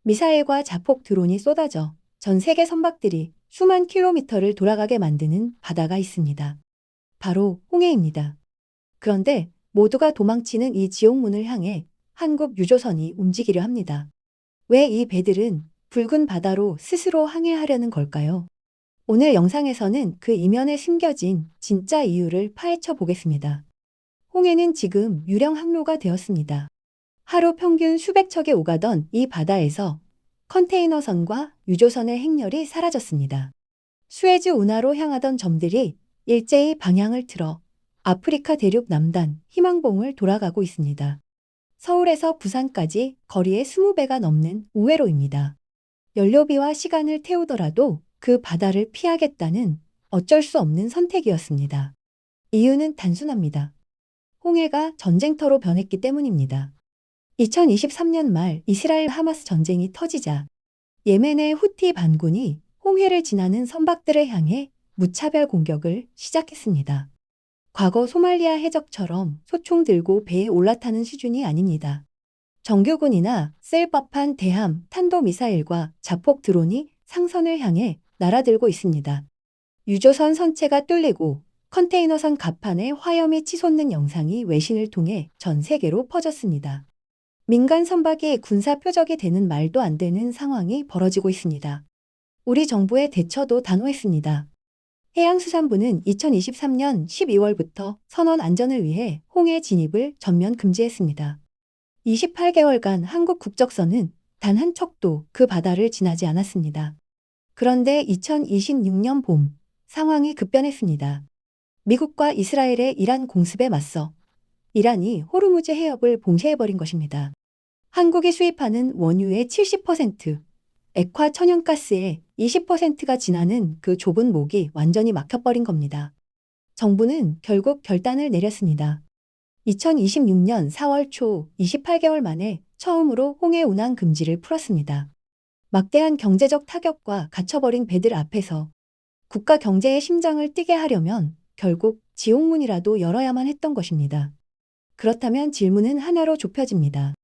미사일과 자폭 드론이 쏟아져 전 세계 선박들이 수만 킬로미터를 돌아가게 만드는 바다가 있습니다. 바로 홍해입니다. 그런데 모두가 도망치는 이 지옥문을 향해 한국 유조선이 움직이려 합니다. 왜 이 배들은 붉은 바다로 스스로 항해하려는 걸까요? 오늘 영상에서는 그 이면에 숨겨진 진짜 이유를 파헤쳐 보겠습니다. 홍해는 지금 유령 항로가 되었습니다. 하루 평균 수백 척이 오가던 이 바다에서 컨테이너선과 유조선의 행렬이 사라졌습니다. 수에즈 운하로 향하던 점들이 일제히 방향을 틀어 아프리카 대륙 남단 희망봉을 돌아가고 있습니다. 서울에서 부산까지 거리에 20배가 넘는 우회로입니다. 연료비와 시간을 태우더라도 그 바다를 피하겠다는 어쩔 수 없는 선택이었습니다. 이유는 단순합니다. 홍해가 전쟁터로 변했기 때문입니다. 2023년 말 이스라엘 하마스 전쟁이 터지자 예멘의 후티 반군이 홍해를 지나는 선박들을 향해 무차별 공격을 시작했습니다. 과거 소말리아 해적처럼 소총 들고 배에 올라타는 수준이 아닙니다. 정규군이나 쓸 법한 대함, 탄도미사일과 자폭 드론이 상선을 향해 날아들고 있습니다. 유조선 선체가 뚫리고 컨테이너선 갑판에 화염이 치솟는 영상이 외신을 통해 전 세계로 퍼졌습니다. 민간 선박이 군사 표적이 되는 말도 안 되는 상황이 벌어지고 있습니다. 우리 정부의 대처도 단호했습니다. 해양수산부는 2023년 12월부터 선원 안전을 위해 홍해 진입을 전면 금지했습니다. 28개월간 한국 국적선은 단 한 척도 그 바다를 지나지 않았습니다. 그런데 2026년 봄 상황이 급변했습니다. 미국과 이스라엘의 이란 공습에 맞서 이란이 호르무즈 해협을 봉쇄해버린 것입니다. 한국이 수입하는 원유의 70%, 액화 천연가스의 20%가 지나는 그 좁은 목이 완전히 막혀버린 겁니다. 정부는 결국 결단을 내렸습니다. 2026년 4월 초 28개월 만에 처음으로 홍해 운항 금지를 풀었습니다. 막대한 경제적 타격과 갇혀버린 배들 앞에서 국가 경제의 심장을 뛰게 하려면 결국 지옥문이라도 열어야만 했던 것입니다. 그렇다면 질문은 하나로 좁혀집니다.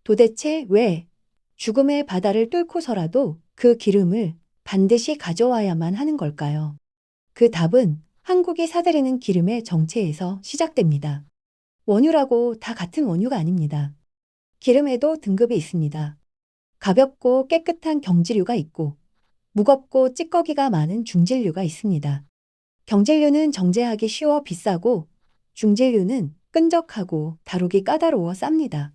도대체 왜 죽음의 바다를 뚫고서라도 그 기름을 반드시 가져와야만 하는 걸까요? 그 답은 한국이 사들이는 기름의 정체에서 시작됩니다. 원유라고 다 같은 원유가 아닙니다. 기름에도 등급이 있습니다. 가볍고 깨끗한 경지류가 있고 무겁고 찌꺼기가 많은 중질류가 있습니다. 경질류는 정제하기 쉬워 비싸고 중질류는 끈적하고 다루기 까다로워 쌉니다.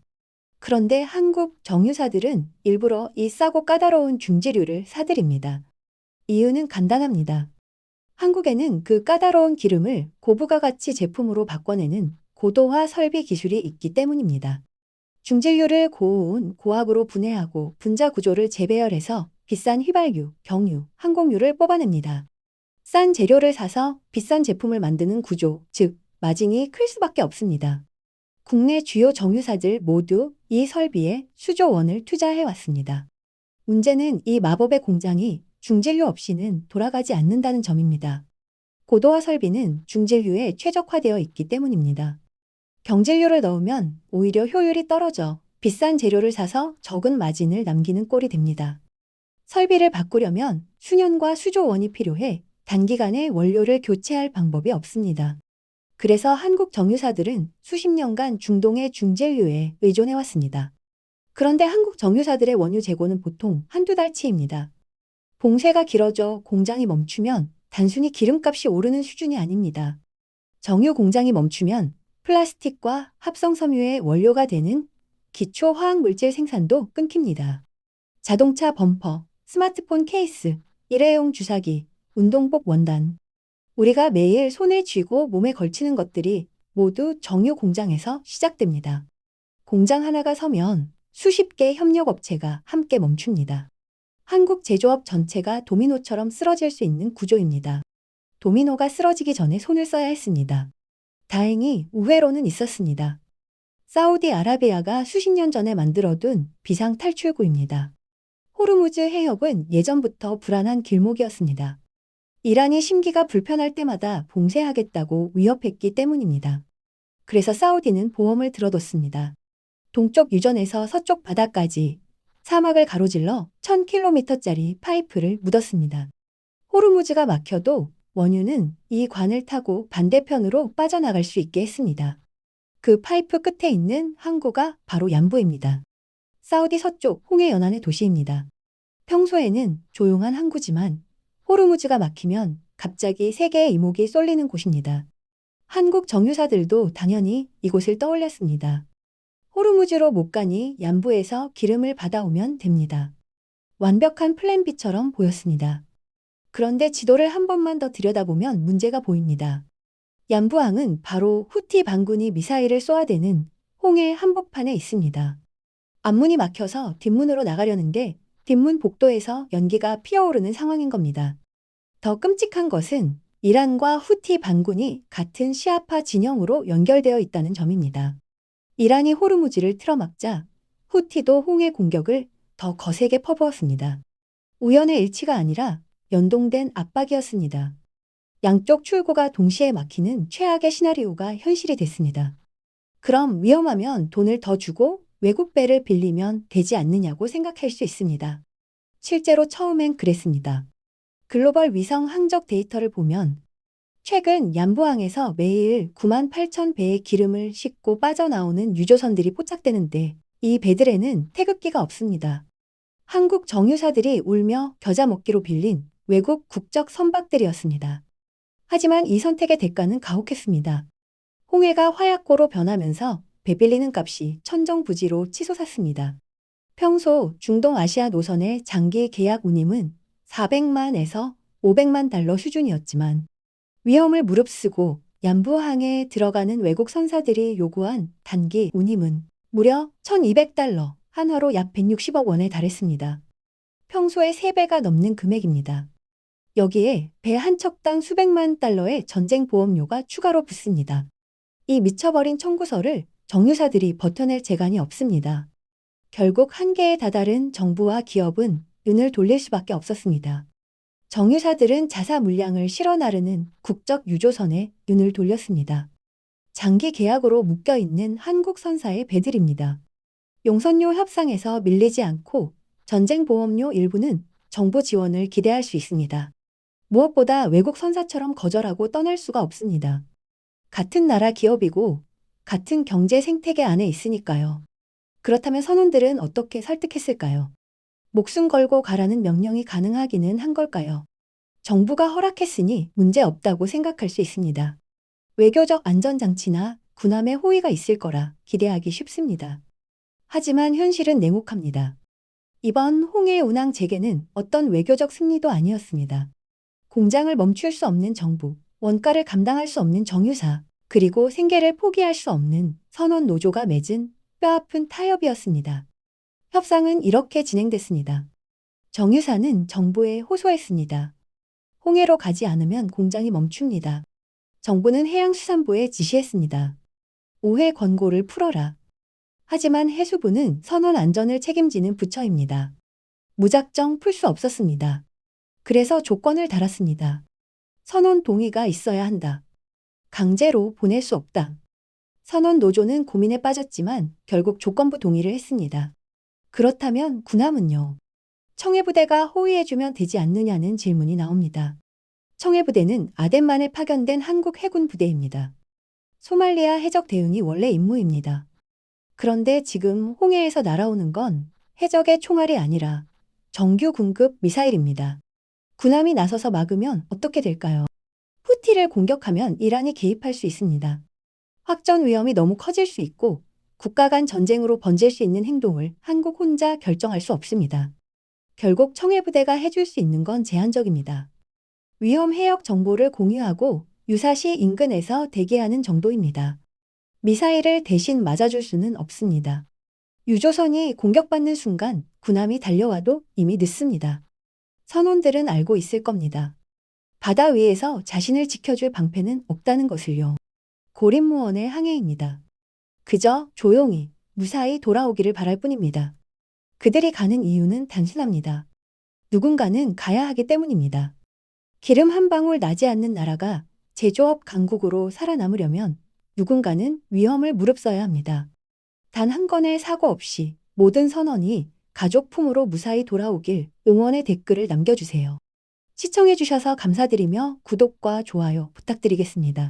그런데 한국 정유사들은 일부러 이 싸고 까다로운 중지류를 사들입니다. 이유는 간단합니다. 한국에는 그 까다로운 기름을 고부가 가치 제품으로 바꿔내는 고도화 설비 기술이 있기 때문입니다. 중질류를 고온, 고압으로 분해하고 분자 구조를 재배열해서 비싼 휘발유, 경유, 항공유를 뽑아냅니다. 싼 재료를 사서 비싼 제품을 만드는 구조, 즉 마진이 클 수밖에 없습니다. 국내 주요 정유사들 모두 이 설비에 수조 원을 투자해왔습니다. 문제는 이 마법의 공장이 중진류 없이는 돌아가지 않는다는 점입니다. 고도화 설비는 중진류에 최적화되어 있기 때문입니다. 경진류를 넣으면 오히려 효율이 떨어져 비싼 재료를 사서 적은 마진을 남기는 꼴이 됩니다. 설비를 바꾸려면 수년과 수조 원이 필요해 단기간에 원료를 교체할 방법이 없습니다. 그래서 한국 정유사들은 수십 년간 중동의 중진류에 의존해왔습니다. 그런데 한국 정유사들의 원유 재고는 보통 한두 달치입니다. 봉쇄가 길어져 공장이 멈추면 단순히 기름값이 오르는 수준이 아닙니다. 정유 공장이 멈추면 플라스틱과 합성섬유의 원료가 되는 기초 화학물질 생산도 끊깁니다. 자동차 범퍼, 스마트폰 케이스, 일회용 주사기, 운동복 원단. 우리가 매일 손에 쥐고 몸에 걸치는 것들이 모두 정유 공장에서 시작됩니다. 공장 하나가 서면 수십 개 협력업체가 함께 멈춥니다. 한국 제조업 전체가 도미노처럼 쓰러질 수 있는 구조입니다. 도미노가 쓰러지기 전에 손을 써야 했습니다. 다행히 우회로는 있었습니다. 사우디아라비아가 수십 년 전에 만들어둔 비상 탈출구입니다. 호르무즈 해협은 예전부터 불안한 길목이었습니다. 이란이 심기가 불편할 때마다 봉쇄하겠다고 위협했기 때문입니다. 그래서 사우디는 보험을 들어뒀습니다. 동쪽 유전에서 서쪽 바다까지 사막을 가로질러 1000km짜리 파이프를 묻었습니다. 호르무즈가 막혀도 원유는 이 관을 타고 반대편으로 빠져나갈 수 있게 했습니다. 그 파이프 끝에 있는 항구가 바로 얀부입니다. 사우디 서쪽 홍해 연안의 도시입니다. 평소에는 조용한 항구지만 호르무즈가 막히면 갑자기 세계의 이목이 쏠리는 곳입니다. 한국 정유사들도 당연히 이곳을 떠올렸습니다. 호르무즈로 못 가니 얀부에서 기름을 받아오면 됩니다. 완벽한 플랜 B처럼 보였습니다. 그런데 지도를 한 번만 더 들여다보면 문제가 보입니다. 얀부항은 바로 후티 반군이 미사일을 쏘아대는 홍해 한복판에 있습니다. 앞문이 막혀서 뒷문으로 나가려는데 뒷문 복도에서 연기가 피어오르는 상황인 겁니다. 더 끔찍한 것은 이란과 후티 반군이 같은 시아파 진영으로 연결되어 있다는 점입니다. 이란이 호르무즈를 틀어막자 후티도 홍해 공격을 더 거세게 퍼부었습니다. 우연의 일치가 아니라 연동된 압박이었습니다. 양쪽 출구가 동시에 막히는 최악의 시나리오가 현실이 됐습니다. 그럼 위험하면 돈을 더 주고 외국 배를 빌리면 되지 않느냐고 생각할 수 있습니다. 실제로 처음엔 그랬습니다. 글로벌 위성 항적 데이터를 보면 최근 얀부항에서 매일 98,000배의 기름을 싣고 빠져나오는 유조선들이 포착되는데 이 배들에는 태극기가 없습니다. 한국 정유사들이 울며 겨자 먹기로 빌린 외국 국적 선박들이었습니다. 하지만 이 선택의 대가는 가혹했습니다. 홍해가 화약고로 변하면서 배 빌리는 값이 천정부지로 치솟았습니다. 평소 중동아시아 노선의 장기 계약 운임은 400만에서 500만 달러 수준이었지만 위험을 무릅쓰고 얀부항에 들어가는 외국 선사들이 요구한 단기 운임은 무려 1200달러, 한화로 약 160억 원에 달했습니다. 평소의 3배가 넘는 금액입니다. 여기에 배 한 척당 수백만 달러의 전쟁 보험료가 추가로 붙습니다. 이 미쳐버린 청구서를 정유사들이 버텨낼 재간이 없습니다. 결국 한계에 다다른 정부와 기업은 눈을 돌릴 수밖에 없었습니다. 정유사들은 자사 물량을 실어 나르는 국적 유조선에 눈을 돌렸습니다. 장기 계약으로 묶여있는 한국 선사의 배들입니다. 용선료 협상에서 밀리지 않고 전쟁 보험료 일부는 정부 지원을 기대할 수 있습니다. 무엇보다 외국 선사처럼 거절하고 떠날 수가 없습니다. 같은 나라 기업이고 같은 경제 생태계 안에 있으니까요. 그렇다면 선원들은 어떻게 설득했을까요? 목숨 걸고 가라는 명령이 가능하기는 한 걸까요? 정부가 허락했으니 문제 없다고 생각할 수 있습니다. 외교적 안전장치나 군함의 호의가 있을 거라 기대하기 쉽습니다. 하지만 현실은 냉혹합니다. 이번 홍해 운항 재개는 어떤 외교적 승리도 아니었습니다. 공장을 멈출 수 없는 정부, 원가를 감당할 수 없는 정유사, 그리고 생계를 포기할 수 없는 선원 노조가 맺은 뼈아픈 타협이었습니다. 협상은 이렇게 진행됐습니다. 정유사는 정부에 호소했습니다. 홍해로 가지 않으면 공장이 멈춥니다. 정부는 해양수산부에 지시했습니다. 오해 권고를 풀어라. 하지만 해수부는 선원 안전을 책임지는 부처입니다. 무작정 풀 수 없었습니다. 그래서 조건을 달았습니다. 선원 동의가 있어야 한다. 강제로 보낼 수 없다. 선원 노조는 고민에 빠졌지만 결국 조건부 동의를 했습니다. 그렇다면 군함은요? 청해부대가 호위해주면 되지 않느냐는 질문이 나옵니다. 청해부대는 아덴만에 파견된 한국 해군 부대입니다. 소말리아 해적 대응이 원래 임무입니다. 그런데 지금 홍해에서 날아오는 건 해적의 총알이 아니라 정규 군급 미사일입니다. 군함이 나서서 막으면 어떻게 될까요? 후티를 공격하면 이란이 개입할 수 있습니다. 확전 위험이 너무 커질 수 있고 국가 간 전쟁으로 번질 수 있는 행동을 한국 혼자 결정할 수 없습니다. 결국 청해부대가 해줄 수 있는 건 제한적입니다. 위험 해역 정보를 공유하고 유사시 인근에서 대기하는 정도입니다. 미사일을 대신 맞아줄 수는 없습니다. 유조선이 공격받는 순간 군함이 달려와도 이미 늦습니다. 선원들은 알고 있을 겁니다. 바다 위에서 자신을 지켜줄 방패는 없다는 것을요. 고립무원의 항해입니다. 그저 조용히, 무사히 돌아오기를 바랄 뿐입니다. 그들이 가는 이유는 단순합니다. 누군가는 가야 하기 때문입니다. 기름 한 방울 나지 않는 나라가 제조업 강국으로 살아남으려면 누군가는 위험을 무릅써야 합니다. 단 한 건의 사고 없이 모든 선원이 가족 품으로 무사히 돌아오길 응원의 댓글을 남겨주세요. 시청해주셔서 감사드리며 구독과 좋아요 부탁드리겠습니다.